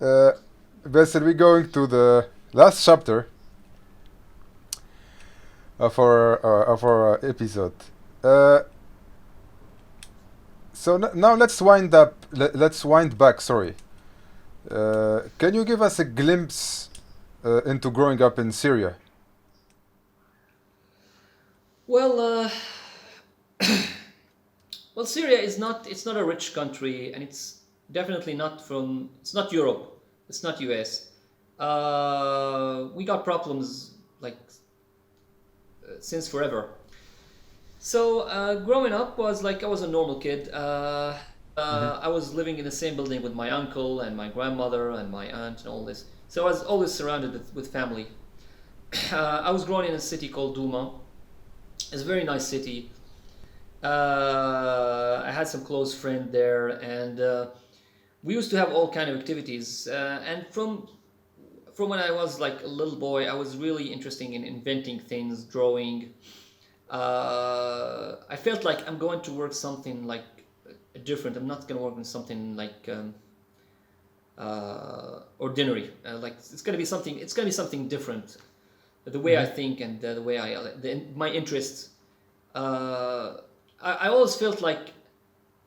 Uh, Basel, we're going to the last chapter of our episode. Uh, so now let's wind up. Let's wind back. Sorry. Can you give us a glimpse into growing up in Syria? Well, well, Syria is not. It's not a rich country, and it's definitely not from. It's not Europe. It's not US. We got problems like since forever. So growing up was like I was a normal kid. Hmm. I was living in the same building with my uncle and my grandmother and my aunt and all this. So I was always surrounded with family. I was growing in a city called Duma. It's a very nice city. I had some close friend there, and we used to have all kind of activities. And from when I was like a little boy, I was really interested in inventing things, drawing. I felt like I'm going to work something like different. I'm not going to work on something like ordinary. Like it's going to be something. It's going to be something different. The way I Hmm. think and the way my interests. Uh, I always felt like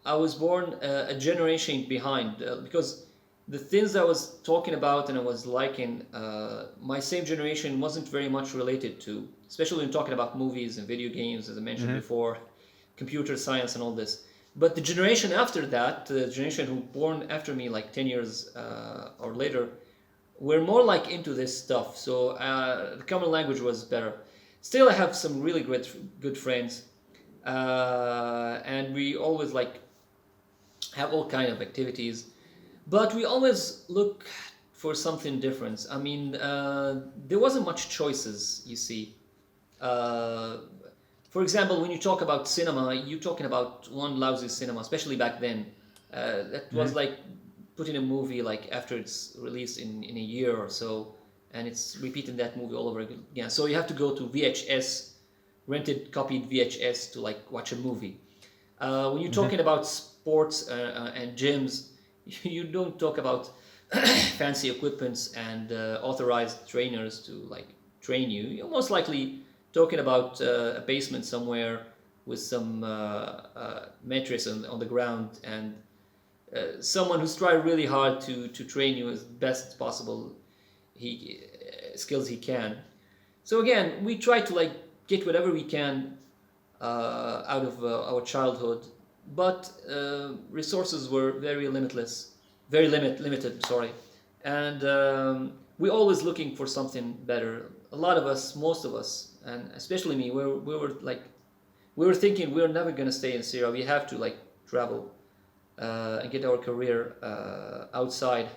I was born a generation behind because the things I was talking about and I was liking, my same generation wasn't very much related to, especially when talking about movies and video games, as I mentioned Hmm. before, computer science and all this. But the generation after that, the generation who born after me, like 10 years or later, were more like into this stuff. So the common language was better. Still, I have some really great, good friends, and we always like have all kind of activities, but we always look for something different. I mean, there wasn't much choices, you see. uh, for example, when you talk about cinema, you're talking about one lousy cinema, especially back then. That Hmm. was like putting a movie like after it's released in a year or so, and it's repeating that movie all over again. So you have to go to VHS, rented copied VHS to like watch a movie. When you're Hmm. talking about sports and gyms, you don't talk about fancy equipments and authorized trainers to like train you. You're most likely talking about a basement somewhere with some mattress on the ground and someone who's tried really hard to train you as best possible he skills he can. So again, we try to like get whatever we can out of our childhood, but resources were very limitless, very limited. Sorry, and we're always looking for something better. A lot of us, most of us, and especially me, we were like we were thinking we were never gonna stay in Syria. We have to like travel and get our career outside.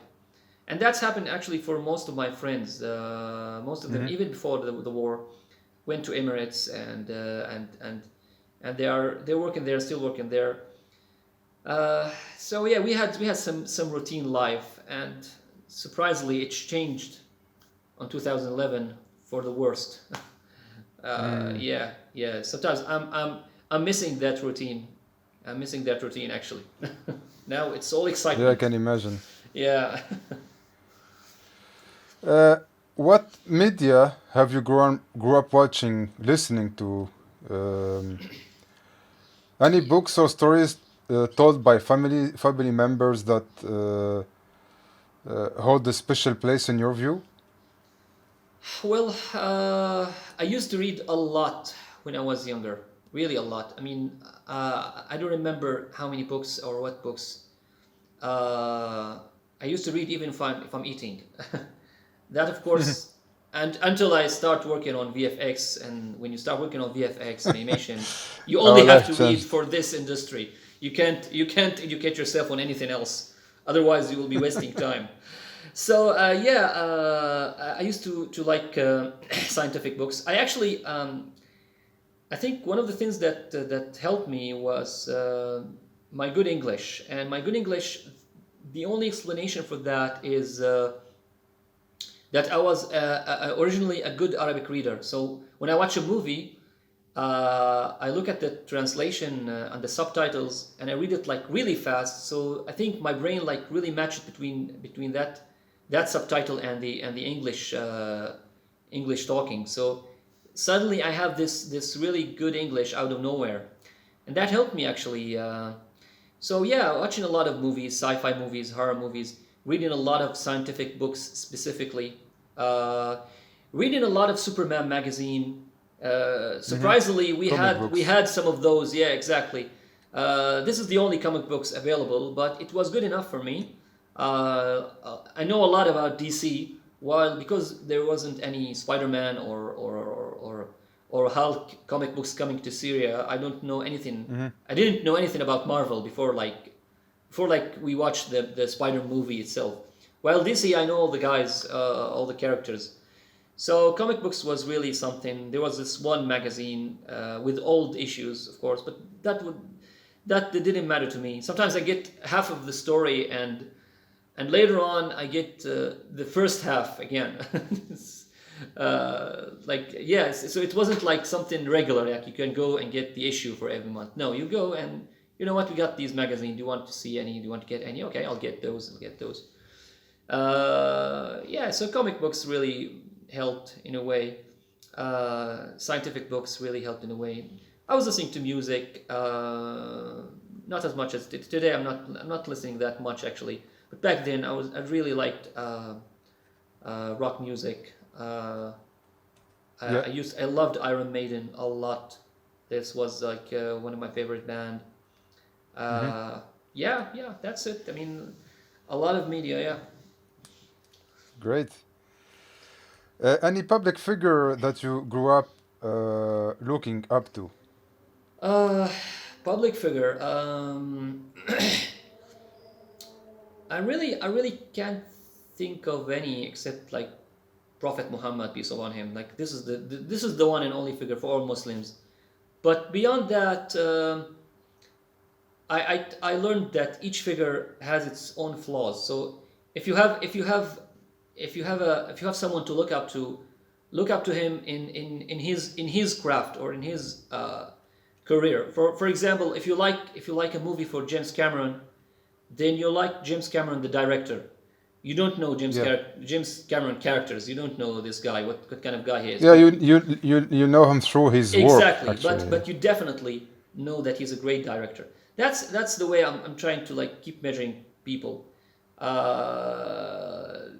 And that's happened actually for most of my friends. Most of them, Hmm. even before the war, went to Emirates and they're working there, still working there. So yeah, we had some routine life, and surprisingly, it changed on 2011 for the worst. Hmm. Yeah. Sometimes I'm missing that routine. I'm missing that routine actually. Now it's all Yeah, I excitement. can imagine. Yeah. Uh, what media have you grew up watching, listening to? Um, any books or stories told by family members that hold a special place in your view? Well, I used to read a lot when I was younger, really a lot. I mean, I don't remember how many books or what books. Uh, I used to read even if I'm eating. That, of course, and until I start working on VFX, and when you start working on VFX animation, you only Our have life to read changed. for this industry. You can't educate yourself on anything else. Otherwise, you will be wasting time. So yeah, I used to like scientific books. I think one of the things that helped me was my good English, and my good English. The only explanation for that is that I was originally a good Arabic reader. So when I watch a movie, I look at the translation and the subtitles, and I read it like really fast. So I think my brain like really matched between that that subtitle and the English talking. So suddenly I have this really good English out of nowhere, and that helped me actually. So yeah, watching a lot of movies, sci-fi movies, horror movies, reading a lot of scientific books specifically, uh, reading a lot of Superman magazine. Surprisingly, Comic we books. had some of those. Yeah, exactly. This is the only comic books available, but it was good enough for me. I know a lot about DC, while because there wasn't any Spider-Man or Hulk comic books coming to Syria, I don't know anything. I didn't know anything about Marvel before we watched the Spider movie itself. While DC, I know all the guys, all the characters. So comic books was really something. There was this one magazine with old issues, of course, but that didn't matter to me. Sometimes I get half of the story, and later on I get the first half again. Like yes, so it wasn't like something regular. Like you can go and get the issue for every month. No, you go and you know what? We got these magazines. Do you want to see any? Do you want to get any? Okay, I'll get those. I'll get those. Yeah, so comic books really helped in a way. Scientific books really helped in a way. I was listening to music, not as much as today. I'm not listening that much actually. But back then, I really liked rock music. Yeah. I loved Iron Maiden a lot. This was like one of my favorite band. Yeah, that's it. I mean, a lot of media. Yeah. Great. Any public figure that you grew up looking up to? Uh, Public figure. I really can't think of any except like Prophet Muhammad, peace upon him. Like this is the one and only figure for all Muslims. But beyond that, I learned that each figure has its own flaws. So if you have someone to look up to him in his craft or in his career. For example, if you like a movie for James Cameron, then you like James Cameron the director. You don't know Yeah. James Cameron characters. You don't know this guy, what kind of guy he is. Yeah, But you know him through his work exactly, actually. but you definitely know that he's a great director. That's the way I'm trying to like keep measuring people.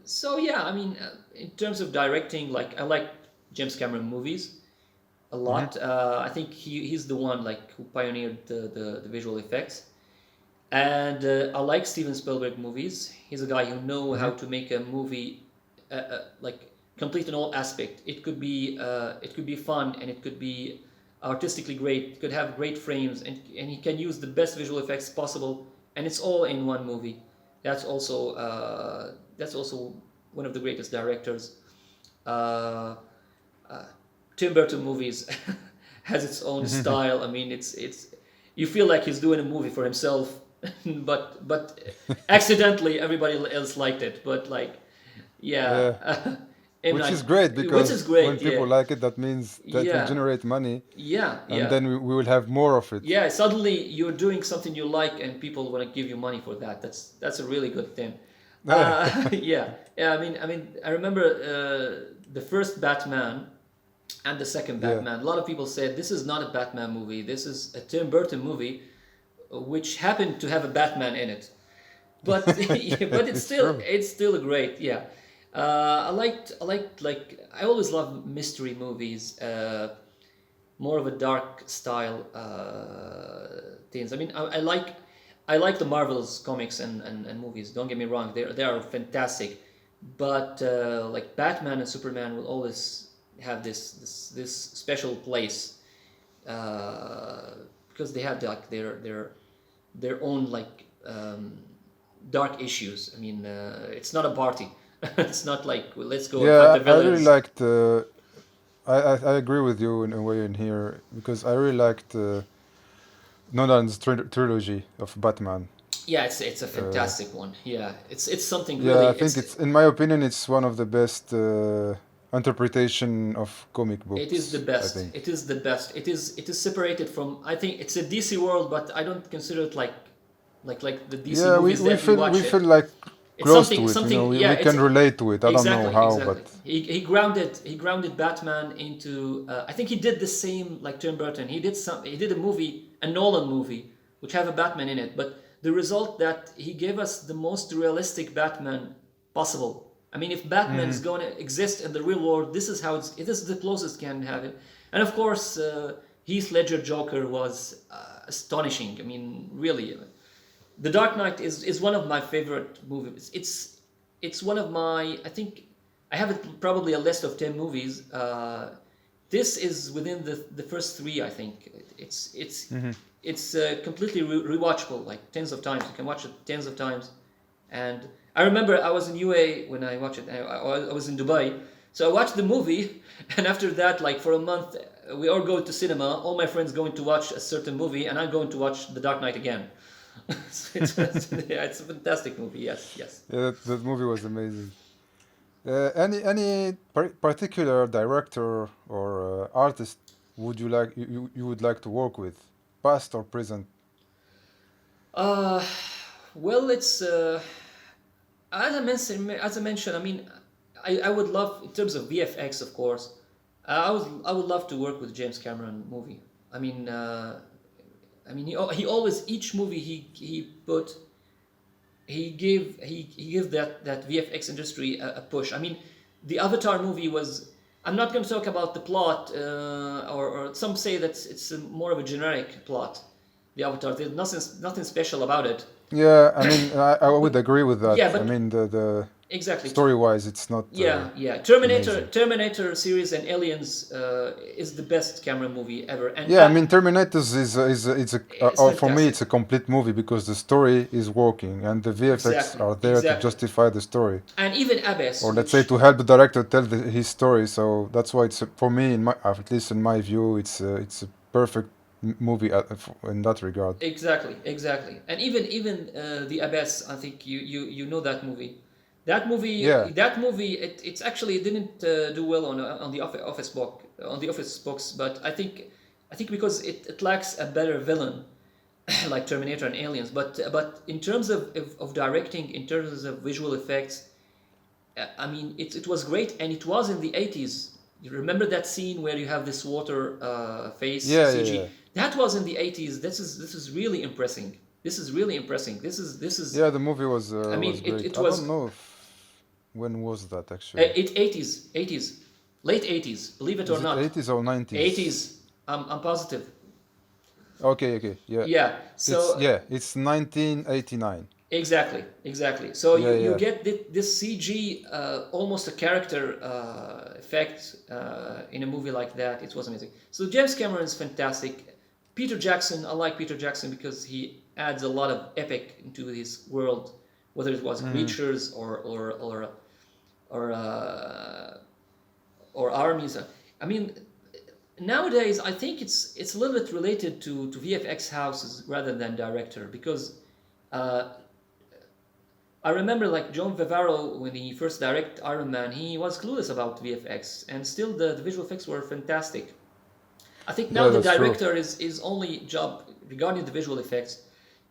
So yeah, I mean, in terms of directing, like I like James Cameron movies a lot. I think he's the one like who pioneered the visual effects. And I like Steven Spielberg movies. He's a guy who know how to make a movie like complete in all aspect. It could be fun and it could be artistically great. It could have great frames and he can use the best visual effects possible. And it's all in one movie. That's also one of the greatest directors. Uh, Tim Burton movies has its own style. I mean, it's you feel like he's doing a movie for himself, but accidentally everybody else liked it. But like, Yeah. yeah, M. Which is Night, great which is because when great. Yeah, people like it, that means that will yeah, generate money, yeah, and yeah. then we will have more of it. Yeah, suddenly you're doing something you like, and people want to give you money for that. That's a really good thing. Yeah. I remember the first Batman and the second Yeah. Batman. A lot of people said this is not a Batman movie. This is a Tim Burton movie, which happened to have a Batman in it. But but It's true. it's still a great. Yeah. I always love mystery movies. More of a dark style things. I mean, I like the Marvel's comics and movies. Don't get me wrong; they are fantastic. But like Batman and Superman will always have this special place because they have like their own like dark issues. I mean, it's not a party. It's not like let's go and fight Yeah, the I really villains. liked. I agree with you in a way in here because I really liked Nolan's trilogy of Batman. Yeah, it's a Uh, fantastic one. Yeah, it's something yeah, really. I think it's, in my opinion, it's one of the best interpretation of comic It is the books. I best. think. It is the best. It is separated from. I think it's a DC world, but I don't consider it like the DC Yeah, movies we that we feel watch we feel it. like It's close to something, it. You know, something. we, Yeah, we it's can relate to it. I don't know exactly, how, but exactly. He grounded Batman into. I think he did the same like Tim Burton. He did a movie, a Nolan movie, which have a Batman in it. But the result that he gave us the most realistic Batman possible. I mean, if Batman is going to exist in the real world, this is how it is the closest can have it. And of course, Heath Ledger Joker was astonishing. I mean, really. The Dark Knight is one of my favorite movies. It's one of my, I think I have probably a list of 10 movies. This is within the first three. I think it's completely rewatchable, like tens of times. You can watch it tens of times. And I remember I was in UA when I watched it. I was in Dubai, so I watched the movie, and after that, like for a month, we all go to cinema. All my friends going to watch a certain movie, and I'm going to watch The Dark Knight again. Yeah, it's a fantastic movie. Yes, yes. yeah, that movie was amazing. Any particular director or artist would you like you would like to work with, past or present? Uh, well, it's as I mentioned. I mean, I would love in terms of VFX, of course. I would love to work with James Cameron movie. I mean, he always each movie he put he gave that VFX industry a push. I mean, the Avatar movie was. I'm not going to talk about the plot, or some say that it's more of a generic plot. The Avatar, there's nothing special about it. Yeah, I mean, I would agree with that. Yeah, I but mean, the exactly. story-wise, it's not Yeah, yeah. Terminator, amazing. Terminator series and Aliens is the best camera movie ever, and Yeah, I mean, Terminators is a it's for me fantastic. it's a complete movie because the story is working and the VFX Exactly, are there to exactly. justify the story, And even Abyss, or let's say which to help the director tell his story. So that's why it's for me, in my at least in my view, it's a perfect movie in that regard. exactly, exactly, and even the Abyss. I think you know that movie. That Yeah, movie, it's actually it didn't do well on the office books, but I think because it lacks a better villain like Terminator and Aliens. But in terms of directing, in terms of visual effects, I mean it was great, and it was in the 80s. You remember that scene where you have this water face yeah, yeah, yeah. CG? That was in the 80s. This is really impressing. This is really impressing. This is. Yeah, the movie I was mean great. it I don't was know when was that actually. it 80s, late 80s. Believe it or Is it not, 80s or 90s? 80s. I'm positive. Okay, okay, yeah. Yeah. So It's 1989. exactly, exactly. So Yeah, you yeah. get this CG, almost a character effect in a movie like that. It was amazing. So James Cameron is fantastic. Peter Jackson, I like Peter Jackson because he adds a lot of epic into his world, whether it was creatures or or armies. I mean, nowadays I think it's a little bit related to VFX houses rather than director, because uh, I remember like John Favreau when he first directed Iron Man, he was clueless about VFX, and still the visual effects were fantastic. I think now Yeah, the that's true. director is only job regarding the visual effects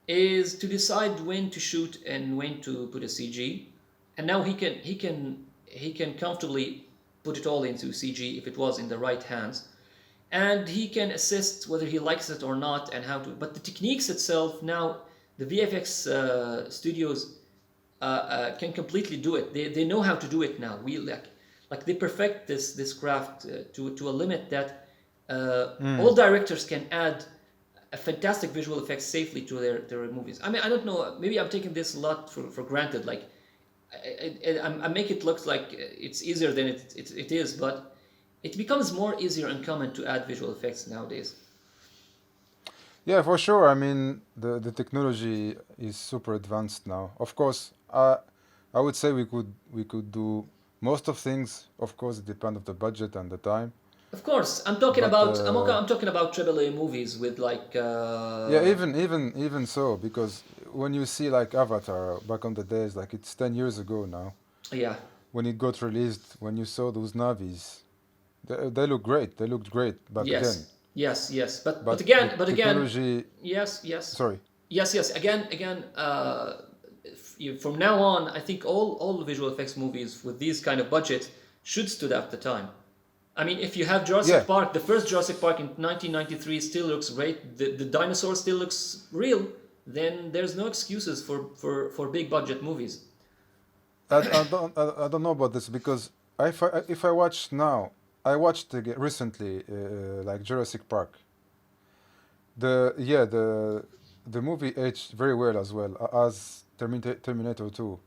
is to decide when to shoot and when to put a CG, and now he can comfortably put it all into CG if it was in the right hands, and he can assist whether he likes it or not and how to. But the techniques itself now, the VFX studios can completely do it. They know how to do it now. We like they perfect this craft to a limit that all directors can add a fantastic visual effects safely to their movies. I mean, I don't know. Maybe I'm taking this a lot for granted. Like I make it look like it's easier than it is, but it becomes more easier and common to add visual effects nowadays. Yeah, for sure. I mean, the technology is super advanced now. Of course, I would say we could do most of things. Of course, it depends on the budget and the time. Of course, I'm talking But about I'm talking about AAA movies with like yeah, even so, because when you see like Avatar back on the days, like it's 10 years ago now, yeah. when it got released, when you saw those navies, they look great. They looked great back then. Yes, yes, yes. But But the again, technology, yes, yes, sorry. yes, yes. Again, from now on, I think all the visual effects movies with these kind of budget should stood up the time. I mean, if you have Jurassic Yeah, Park, the first Jurassic Park in 1993 still looks great, the dinosaur still looks real, then there's no excuses for big budget movies. I don't know about this because if I watch now, I watched recently like Jurassic Park. The movie aged very well as well as Terminator 2.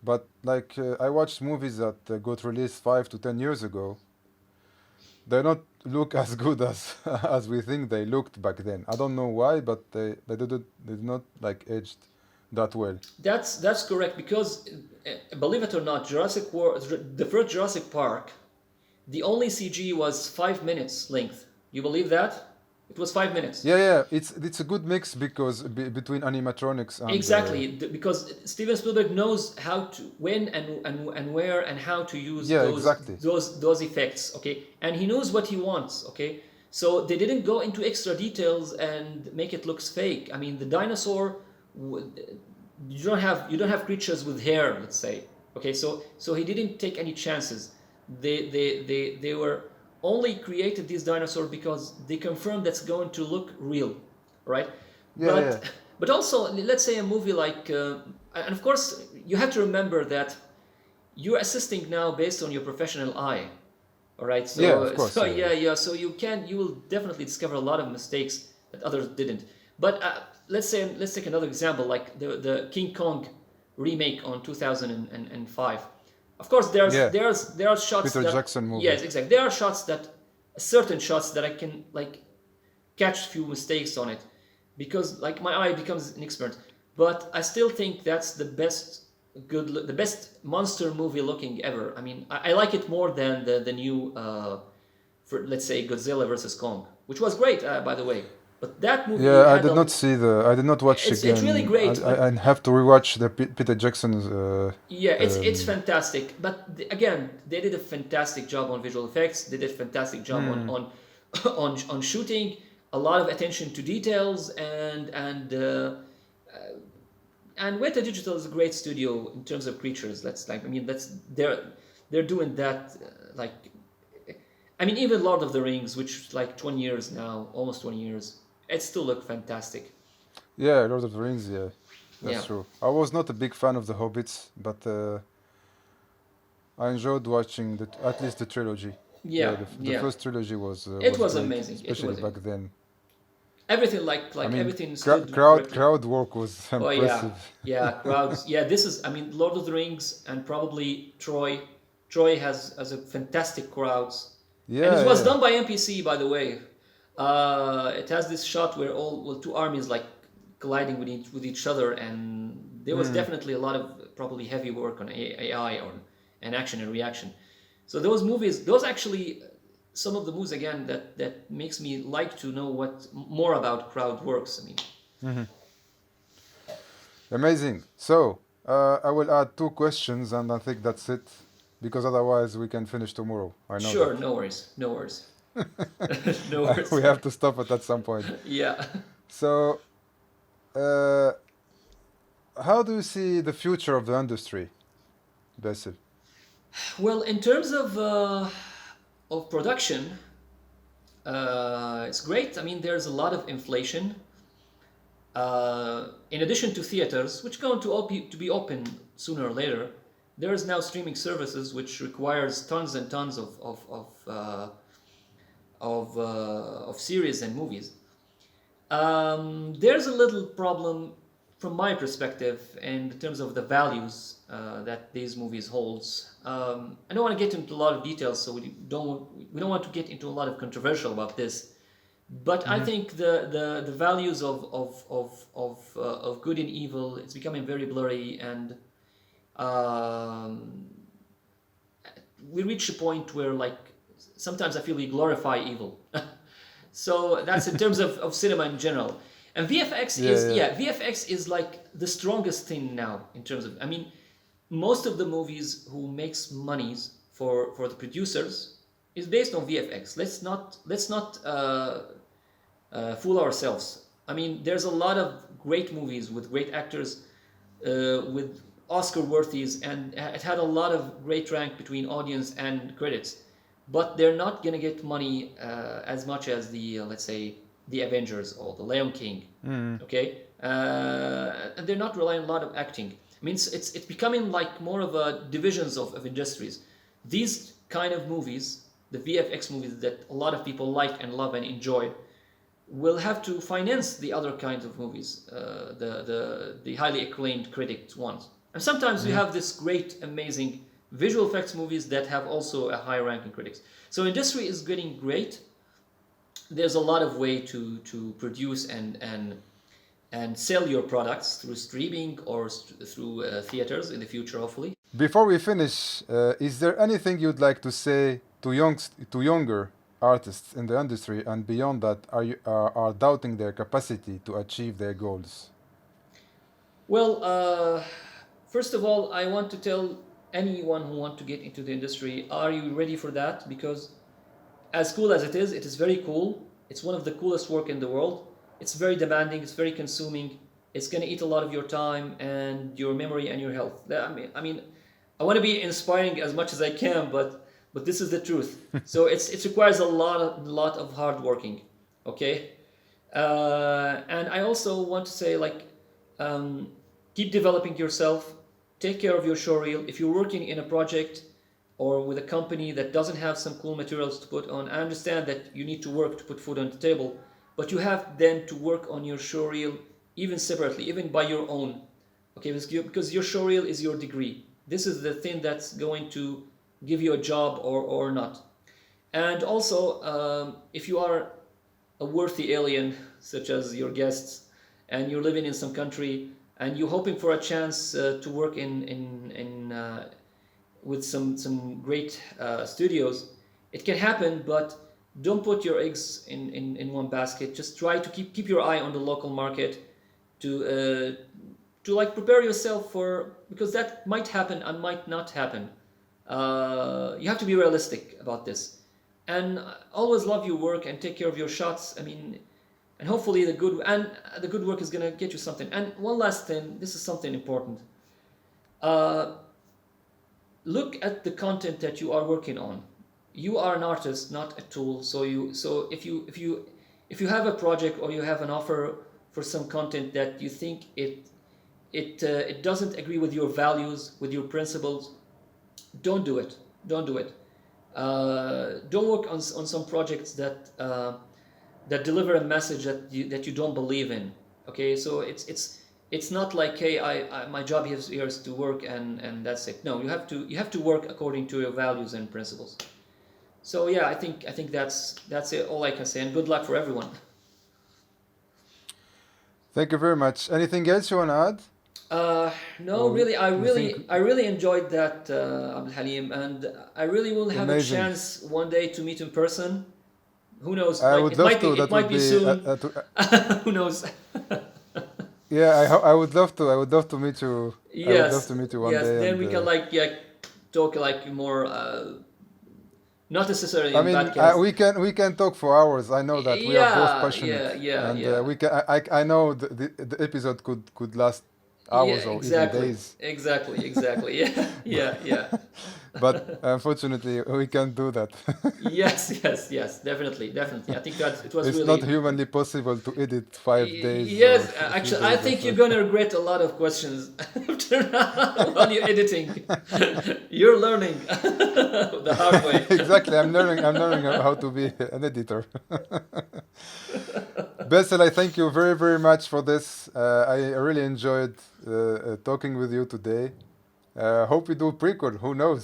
But like I watched movies that got released 5 to 10 years ago. They don't look as good as as we think they looked back then. I don't know why, but they did not like aged that well. That's correct because, believe it or not, the first Jurassic Park, the only CG was 5 minutes length. You believe that? It was 5 minutes. Yeah, it's a good mix because between animatronics and Exactly, because Steven Spielberg knows how to when and where and how to use yeah, exactly. those effects. Okay, and he knows what he wants. Okay, so they didn't go into extra details and make it looks fake. I mean, the dinosaur, you don't have creatures with hair. Let's say. Okay, so he didn't take any chances. They were only created these dinosaurs because they confirmed that's going to look real, right? Yeah, yeah, But also, let's say a movie like, and of course, you have to remember that you're assisting now based on your professional eye. All right. So, yeah. Of course. so yeah. So you will definitely discover a lot of mistakes that others didn't. But let's take another example, like the King Kong remake on 2005. Of course, Yeah, there are shots Peter that, Jackson movie. yes, exactly. There are shots that certain shots that I can like catch few mistakes on it because like my eye becomes inexperienced. But I still think that's the best monster movie looking ever. I mean, I like it more than the new, for let's say Godzilla versus Kong, which was great, by the way. But that movie Yeah, had a, I did not watch it's really again. great, but I have to rewatch the Peter Jackson's. yeah, it's fantastic. But again, they did a fantastic job on visual effects. They did a fantastic job on on shooting. A lot of attention to details and Weta Digital is a great studio in terms of creatures. That's like, I mean, they're doing that like, I mean, even Lord of the Rings, which like 20 years now, almost 20 years, it still look fantastic. Yeah, Lord of the Rings. Yeah, Yeah, that's true. I was not a big fan of the Hobbits, but I enjoyed watching at least the trilogy. Yeah, yeah, the yeah. first trilogy It was was great, amazing. It especially was back then. everything I mean, everything stood correctly. crowd work was Oh yeah, impressive. yeah, crowds. Yeah, this is. I mean, Lord of the Rings and probably Troy. Troy has a fantastic crowds, and Yeah, it was yeah. done by MPC, by the way. It has this shot where two armies like colliding with each other, and there was definitely a lot of probably heavy work on AI or and action and reaction. So those movies, those actually some of the movies again that makes me like to know what more about crowd works. I mean, Amazing. So, I will add 2 questions and I think that's it because otherwise we can finish tomorrow. I know sure, that. no worries, no worries, no worries. We have to stop it at some point. Yeah. So, uh, how do you see the future of the industry, Basil? Well, in terms of production, it's great. I mean, there's a lot of inflation. In addition to theaters, which are going to be open sooner or later, there is now streaming services which requires tons and tons of series and movies. There's a little problem from my perspective in terms of the values that these movies holds. I don't want to get into a lot of details, so we don't want to get into a lot of controversial about this. But I think the values of good and evil, it's becoming very blurry, and um, we reach a point where like sometimes I feel we glorify evil. So that's in terms of cinema in general. And VFX Yeah, yeah. VFX is like the strongest thing now in terms of, I mean, most of the movies who makes monies for the producers is based on VFX. Let's not fool ourselves. I mean, there's a lot of great movies with great actors with Oscar worthies, and it had a lot of great rank between audience and critics. But they're not gonna get money as much as the let's say the Avengers or the Lion King, okay? And they're not relying on a lot of acting. I mean, it's becoming like more of a divisions of industries. These kind of movies, the VFX movies that a lot of people like and love and enjoy, will have to finance the other kinds of movies, the highly acclaimed critic ones. And sometimes you have this great, amazing visual effects movies that have also a high rank in critics. So industry is getting great. There's a lot of way to produce and sell your products through streaming or through theaters in the future, hopefully. Before we finish, is there anything you'd like to say to younger artists in the industry and beyond that are doubting their capacity to achieve their goals? Well, first of all, I want to tell anyone who want to get into the industry, are you ready for that? Because as cool as it is very cool. It's one of the coolest work in the world. It's very demanding. It's very consuming. It's going to eat a lot of your time and your memory and your health. I want to be inspiring as much as I can, but this is the truth. So it requires a lot of hard working. Okay, and I also want to say keep developing yourself. Take care of your showreel. If you're working in a project or with a company that doesn't have some cool materials to put on, I understand that you need to work to put food on the table, but you have then to work on your showreel even separately, even by your own. Okay, because your showreel is your degree. This is the thing that's going to give you a job or not. And also, if you are a worthy alien, such as your guests, and you're living in some country and you're hoping for a chance to work with some great studios, it can happen, but don't put your eggs in one basket. Just try to keep your eye on the local market to prepare yourself because that might happen and might not happen. You have to be realistic about this, and always love your work and take care of your shots. And hopefully the good work is gonna get you something. And one last thing, this is something important. Look at the content that you are working on. You are an artist, not a tool. So if you have a project or you have an offer for some content that you think it doesn't agree with your values, with your principles, don't do it. Don't do it. Don't work on some projects that deliver a message that you don't believe in. Okay, so it's not like, hey, my job here is to work and that's it. No, you have to work according to your values and principles. So yeah, I think that's it. All I can say. And good luck for everyone. Thank you very much. Anything else you want to add? No, really, I really enjoyed that, Abdul Halim, and I really will have Amazing. a chance one day to meet in person. Who knows? I would love to. It That might would be be. soon. Who knows? Yeah, I would love to. I would love to meet you. I would love Yes, to meet you one yes. day. Then And we can talk more, not necessarily I in mean, podcast. we can talk for hours. I know that we are both Yeah, passionate, yeah, and yeah. we can. I know the episode could last Yeah, hours or even exactly, days. exactly. Yeah, yeah. But unfortunately, we can't do that. Yes, definitely. I think that it was It's not really. humanly possible to edit 5 days or Yes, a few actually, I days or think you're so. gonna regret a lot of questions after while you're editing. You're learning the hard way. Exactly, I'm learning. I'm learning how to be an editor. Basel, I thank you very, very much for this. I really enjoyed talking with you today. Hope we do prequel. Who knows?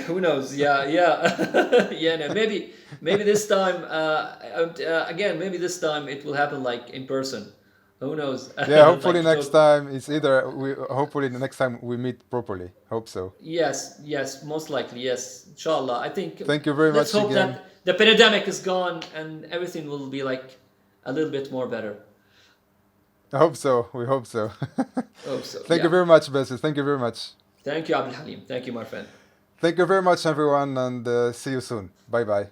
Who knows? Yeah. Yeah. No, maybe this time. Again, maybe this time it will happen in person. Who knows? Yeah, hopefully To next talk. time it's either we. Hopefully the next time we meet properly. Hope so. Yes, most likely. Yes, inshallah. I think Thank you very let's much hope again. that the pandemic is gone and everything will be a little bit more better. I hope so. We hope so. Hope so. Thank you Yeah. very much, Basel. Thank you very much. Thank you, Abdul Halim. Thank you, my friend. Thank you very much, everyone, and see you soon. Bye bye.